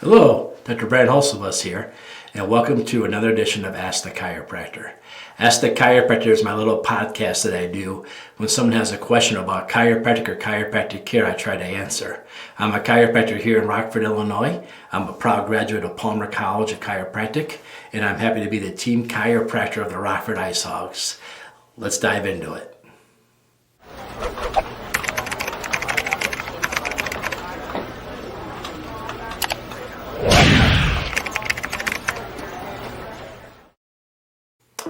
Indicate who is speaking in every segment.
Speaker 1: Hello, Dr. Brad Hulsebus here, and welcome to another edition of Ask the Chiropractor. Ask the Chiropractor is my little podcast that I do when someone has a question about chiropractic or chiropractic care. I try to answer. I'm a chiropractor here in Rockford, Illinois. I'm a proud graduate of Palmer College of Chiropractic, and I'm happy to be the team chiropractor of the Rockford Ice Hogs. Let's dive into it.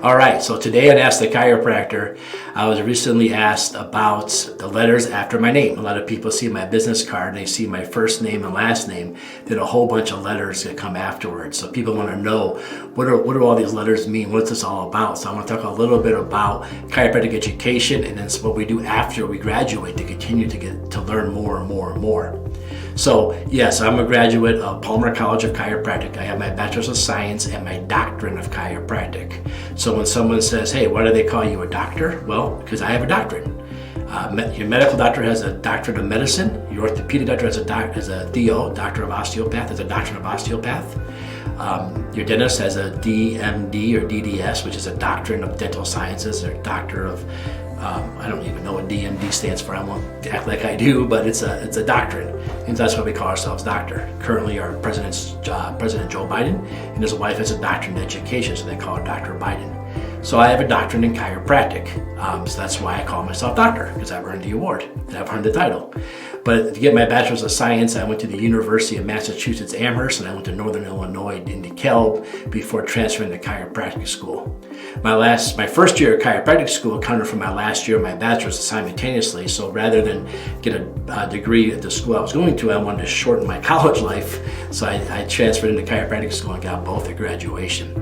Speaker 1: All right, so today on Ask the Chiropractor, I was recently asked about the letters after my name. A lot of people see my business card and they see my first name and last name, then a whole bunch of letters that come afterwards. So people want to know, what do all these letters mean? What's this all about? So I want to talk a little bit about chiropractic education and then what we do after we graduate to continue to learn more and more and more. So yes, I'm a graduate of Palmer College of Chiropractic. I have my Bachelor's of Science and my Doctorate of Chiropractic. So when someone says, hey, why do they call you a doctor? Well, because I have a doctorate. Your medical doctor has a doctorate of medicine. Your orthopedic doctor has a DO, Doctor of Osteopath, has a doctorate of osteopath. Your dentist has a DMD or DDS, which is a doctorate of dental sciences, or doctor of I don't even know what DMD stands for. I won't act like I do, but it's a doctorate, and that's why we call ourselves doctor. Currently, our President Joe Biden and his wife has a doctorate in education, so they call her Dr. Biden. So I have a doctorate in chiropractic, so that's why I call myself doctor, because I've earned the award and I've earned the title. But to get my Bachelor's of Science, I went to the University of Massachusetts Amherst, and I went to Northern Illinois in DeKalb before transferring to chiropractic school. My first year at chiropractic school counted for my last year of my bachelor's simultaneously, so rather than get a degree at the school I was going to, I wanted to shorten my college life, so I transferred into chiropractic school and got both at graduation.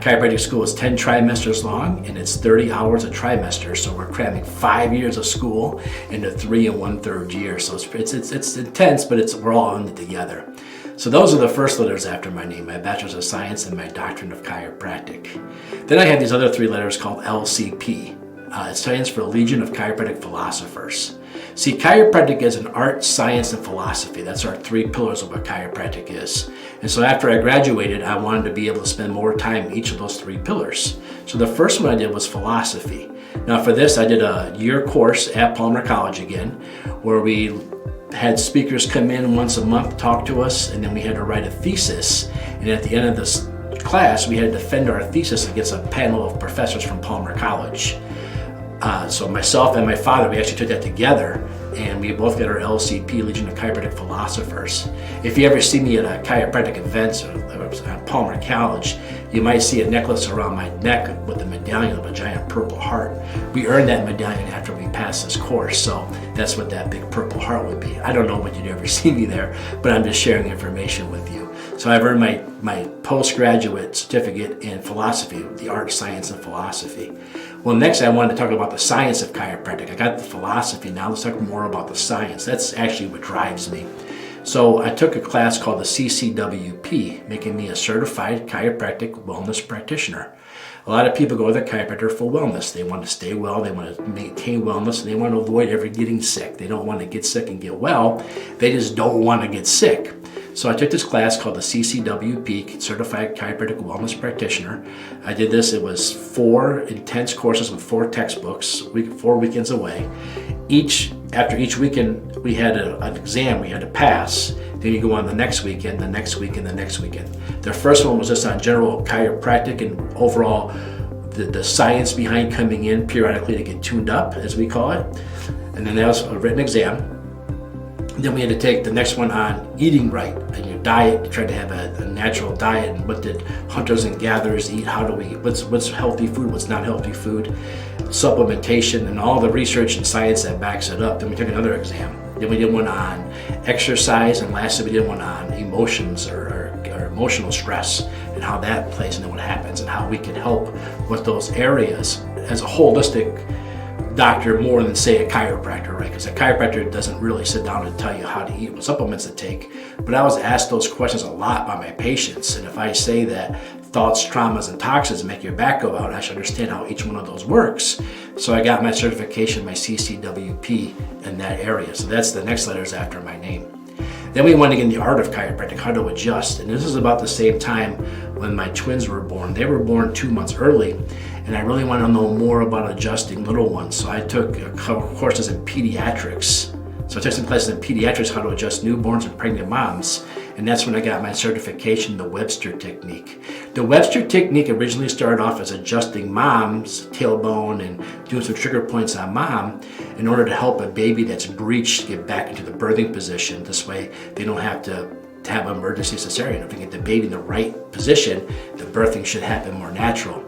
Speaker 1: Chiropractic school is 10 trimesters long, and it's 30 hours a trimester, so we're cramming 5 years of school into 3 1/3 years. So it's intense, but we're all in it together. So those are the first letters after my name, my Bachelor's of Science and my Doctorate of Chiropractic. Then I have these other 3 letters called LCP. It stands for Legion of Chiropractic Philosophers. See, chiropractic is an art, science, and philosophy. That's our 3 pillars of what chiropractic is. And so after I graduated, I wanted to be able to spend more time in each of those 3 pillars. So the first one I did was philosophy. Now for this, I did a year course at Palmer College again, where we had speakers come in once a month, talk to us, and then we had to write a thesis. And at the end of this class, we had to defend our thesis against a panel of professors from Palmer College. So myself and my father, we actually took that together, and we both got our LCP, Legion of Chiropractic Philosophers. If you ever see me at a chiropractic event at Palmer College, you might see a necklace around my neck with a medallion of a giant purple heart. We earned that medallion after we passed this course, so that's what that big purple heart would be. I don't know when you'd ever see me there, but I'm just sharing information with you. So I've earned my postgraduate certificate in philosophy, the art, science, and philosophy. Well, next I wanted to talk about the science of chiropractic. I got the philosophy, now let's talk more about the science. That's actually what drives me. So I took a class called the CCWP, making me a certified chiropractic wellness practitioner. A lot of people go to the chiropractor for wellness. They want to stay well, they want to maintain wellness, and they want to avoid ever getting sick. They don't want to get sick and get well, they just don't want to get sick. So I took this class called the CCWP, Certified Chiropractic Wellness Practitioner. I did this, it was 4 intense courses with 4 textbooks, 4 weekends away. After each weekend, we had an exam we had to pass. Then you go on the next weekend, the next weekend, the next weekend. The first one was just on general chiropractic and overall the science behind coming in periodically to get tuned up, as we call it. And then that was a written exam. Then we had to take the next one on eating right and your diet. You tried to have a natural diet, and what did hunters and gatherers eat? What's healthy food? What's not healthy food? Supplementation and all the research and science that backs it up. Then we took another exam. Then we did one on exercise, and lastly we did one on emotions or emotional stress and how that plays into what happens and how we can help with those areas as a holistic doctor more than, say, a chiropractor, right? Because a chiropractor doesn't really sit down and tell you how to eat, what supplements to take. But I was asked those questions a lot by my patients, and if I say that thoughts, traumas, and toxins make your back go out, I should understand how each one of those works. So I got my certification, my CCWP, in that area. So that's the next letters after my name. Then we wanted to get in the art of chiropractic, how to adjust. And this is about the same time when my twins were born. They were born 2 months early, and I really wanted to know more about adjusting little ones. So I took courses in pediatrics. So I took some classes in pediatrics, how to adjust newborns and pregnant moms. And that's when I got my certification, the Webster technique. The Webster technique originally started off as adjusting mom's tailbone and doing some trigger points on mom in order to help a baby that's breached get back into the birthing position. This way they don't have to have an emergency cesarean. If we get the baby in the right position, the birthing should happen more natural.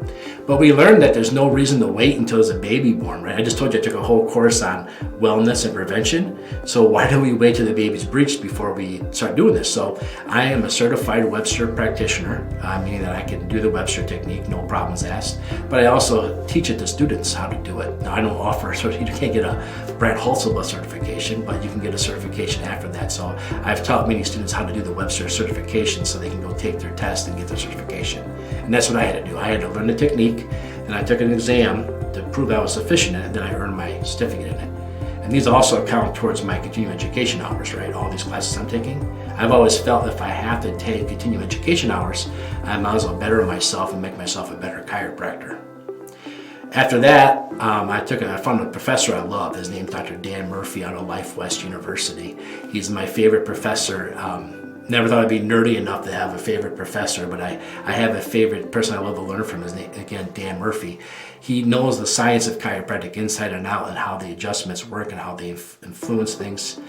Speaker 1: But we learned that there's no reason to wait until there's a baby born, right? I just told you I took a whole course on wellness and prevention. So why do we wait till the baby's breached before we start doing this? So I am a certified Webster practitioner, meaning that I can do the Webster technique, no problems asked. But I also teach it to students how to do it. Now I don't offer, so you can't get a Brand Hulsebus certification, but you can get a certification after that. So I've taught many students how to do the Webster certification so they can go take their test and get their certification. And that's what I had to do. I had to learn the technique, and I took an exam to prove I was sufficient in it, and then I earned my certificate in it. And these also count towards my continuing education hours, right? All these classes I'm taking. I've always felt if I have to take continuing education hours, I might as well better myself and make myself a better chiropractor. After that, I found a professor I love. His name's Dr. Dan Murphy out of Life West University. He's my favorite professor. Never thought I'd be nerdy enough to have a favorite professor, but I have a favorite person I love to learn from. His name, again, Dan Murphy. He knows the science of chiropractic inside and out and how the adjustments work and how they influence things.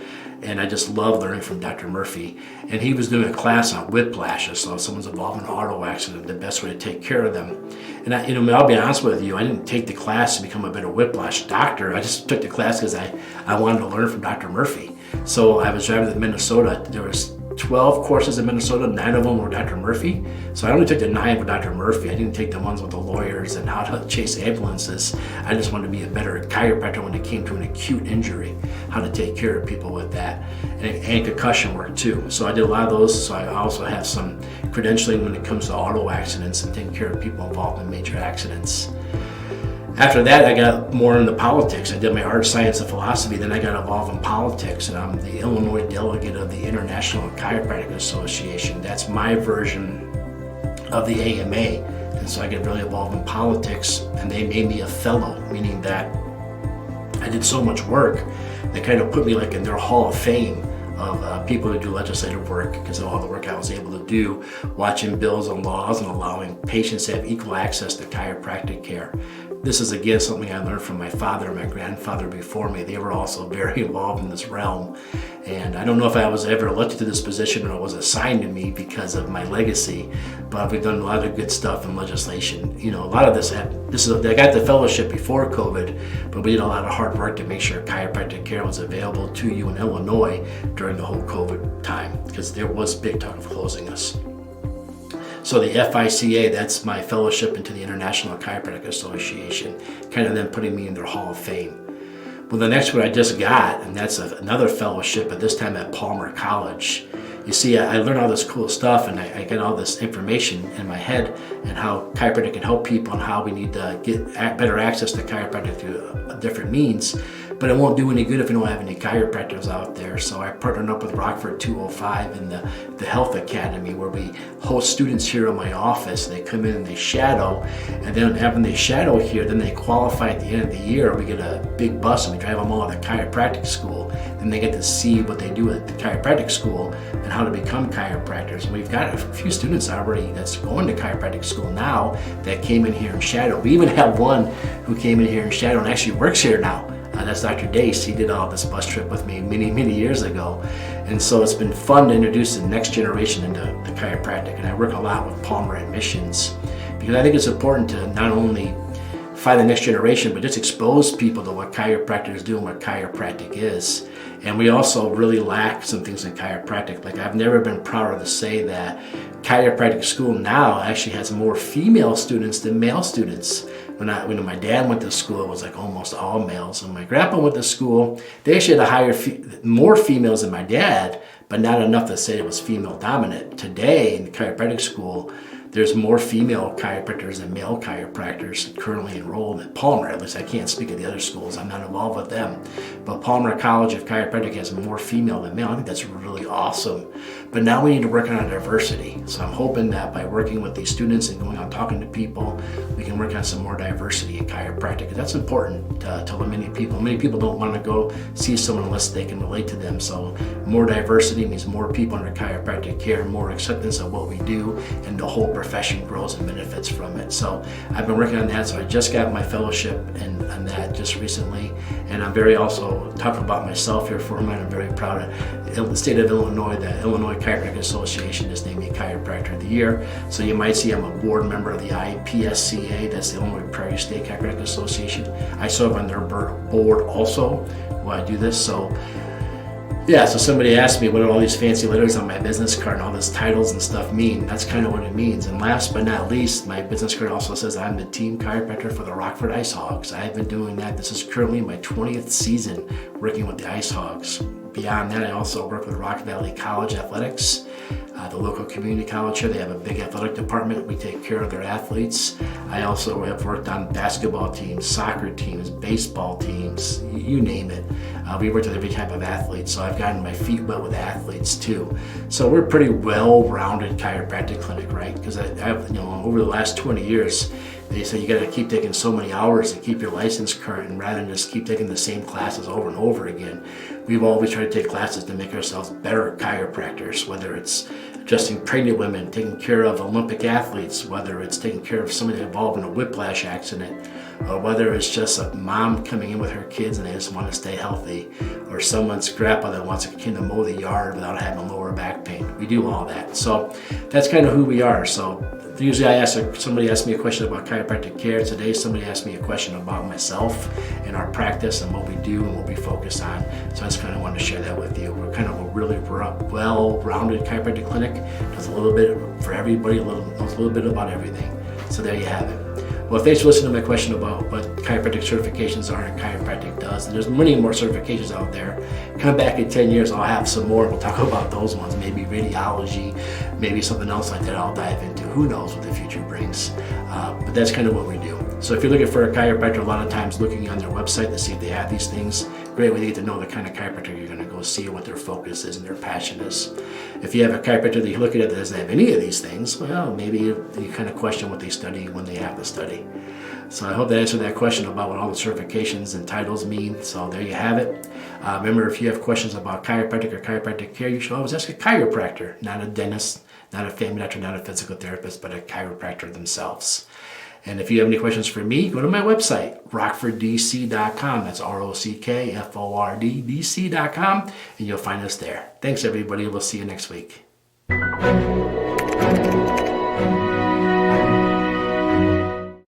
Speaker 1: And I just love learning from Dr. Murphy. And he was doing a class on whiplashes. So if someone's involved in an auto accident, the best way to take care of them. And I'll be honest with you, I didn't take the class to become a better whiplash doctor. I just took the class because I wanted to learn from Dr. Murphy. So I was driving to Minnesota. There was 12 courses in Minnesota, 9 of them were Dr. Murphy. So I only took the 9 with Dr. Murphy. I didn't take the ones with the lawyers and how to chase ambulances. I just wanted to be a better chiropractor when it came to an acute injury, how to take care of people with that, and concussion work too. So I did a lot of those. So I also have some credentialing when it comes to auto accidents and taking care of people involved in major accidents. After that, I got more into politics. I did my art, science, and philosophy. Then I got involved in politics, and I'm the Illinois delegate of the International Chiropractic Association. That's my version of the AMA. And so I get really involved in politics, and they made me a fellow, meaning that I did so much work. They kind of put me like in their hall of fame of people who do legislative work because of all the work I was able to do, watching bills and laws and allowing patients to have equal access to chiropractic care. This is again something I learned from my father and my grandfather before me. They were also very involved in this realm. And I don't know if I was ever elected to this position or it was assigned to me because of my legacy, but we've done a lot of good stuff in legislation. A lot of this I got the fellowship before COVID, but we did a lot of hard work to make sure chiropractic care was available to you in Illinois during the whole COVID time, because there was big talk of closing us. So the FICA, that's my fellowship into the International Chiropractic Association, kind of then putting me in their Hall of Fame. Well, the next one I just got, and that's another fellowship, but this time at Palmer College. You see, I learned all this cool stuff, and I get all this information in my head and how chiropractic can help people and how we need to get better access to chiropractic through different means. But it won't do any good if we don't have any chiropractors out there. So I partnered up with Rockford 205 and the Health Academy, where we host students here in my office. They come in and they shadow, and then having they shadow here, then they qualify at the end of the year. We get a big bus and we drive them all to the chiropractic school. Then they get to see what they do at the chiropractic school and how to become chiropractors. And we've got a few students already that's going to chiropractic school now that came in here and shadowed. We even have one who came in here and shadowed and actually works here now. That's Dr. Dace. He did all this bus trip with me many, many years ago. And so it's been fun to introduce the next generation into the chiropractic. And I work a lot with Palmer Admissions because I think it's important to not only find the next generation, but just expose people to what chiropractors do and what chiropractic is. And we also really lack some things in chiropractic. Like, I've never been prouder to say that chiropractic school now actually has more female students than male students. When my dad went to school, it was like almost all males. When my grandpa went to school, they actually had more females than my dad, but not enough to say it was female dominant. Today in the chiropractic school, There's more female chiropractors than male chiropractors currently enrolled at Palmer. At least I can't speak of the other schools. I'm not involved with them. But Palmer College of Chiropractic has more female than male. I think that's really awesome. But now we need to work on our diversity. So I'm hoping that by working with these students and going out talking to people, we can work on some more diversity in chiropractic. Because that's important to many people. Many people don't want to go see someone unless they can relate to them. So more diversity means more people under chiropractic care, more acceptance of what we do, and the whole profession grows and benefits from it. So I've been working on that. So I just got my fellowship on that just recently, and I'm very also talking about myself here for a minute. I'm very proud of the state of Illinois. The Illinois Chiropractic Association has named me Chiropractor of the Year. So you might see I'm a board member of the IPSCA. That's the Illinois Prairie State Chiropractic Association. I serve on their board also while I do this. So yeah, so somebody asked me what do all these fancy letters on my business card and all these titles and stuff mean. That's kind of what it means. And last but not least, my business card also says I'm the team chiropractor for the Rockford Ice Hogs. I've been doing that. This is currently my 20th season working with the Ice Hogs. Beyond that, I also work with Rock Valley College Athletics, the local community college here. They have a big athletic department. We take care of their athletes. I also have worked on basketball teams, soccer teams, baseball teams, you name it. We worked with every type of athlete, so I've gotten my feet wet with athletes too. So we're a pretty well-rounded chiropractic clinic, right? Because I've, over the last 20 years, they say you got to keep taking so many hours to keep your license current, and rather than just keep taking the same classes over and over again, we've always tried to take classes to make ourselves better chiropractors, whether it's adjusting pregnant women, taking care of Olympic athletes, whether it's taking care of somebody involved in a whiplash accident, or whether it's just a mom coming in with her kids and they just want to stay healthy, or someone's grandpa that wants to continue to mow the yard without having lower back pain. We do all that. So that's kind of who we are. So usually somebody asks me a question about chiropractic care. Today somebody asked me a question about myself and our practice and what we do and what we focus on. So I just kind of wanted to share that with you. We're kind of a really well-rounded chiropractic clinic. Does a little bit for everybody, knows a little bit about everything. So there you have it. Well, thanks for listening to my question about what chiropractic certifications are and chiropractic does. And there's many more certifications out there. Come back in 10 years, I'll have some more. We'll talk about those ones, maybe radiology, maybe something else like that I'll dive into. Who knows what the future brings. But that's kind of what we do. So if you're looking for a chiropractor, a lot of times looking on their website to see if they have these things, great way to get to know the kind of chiropractor you're going to go see, what their focus is and their passion is. If you have a chiropractor that you're looking at that doesn't have any of these things, well, maybe you kind of question what they study when they have to study. So I hope that answered that question about what all the certifications and titles mean. So there you have it. Remember, if you have questions about chiropractic or chiropractic care, you should always ask a chiropractor, not a dentist, not a family doctor, not a physical therapist, but a chiropractor themselves. And if you have any questions for me, go to my website, rockforddc.com. That's ROCKFORD DC.com, and you'll find us there. Thanks, everybody. We'll see you next week.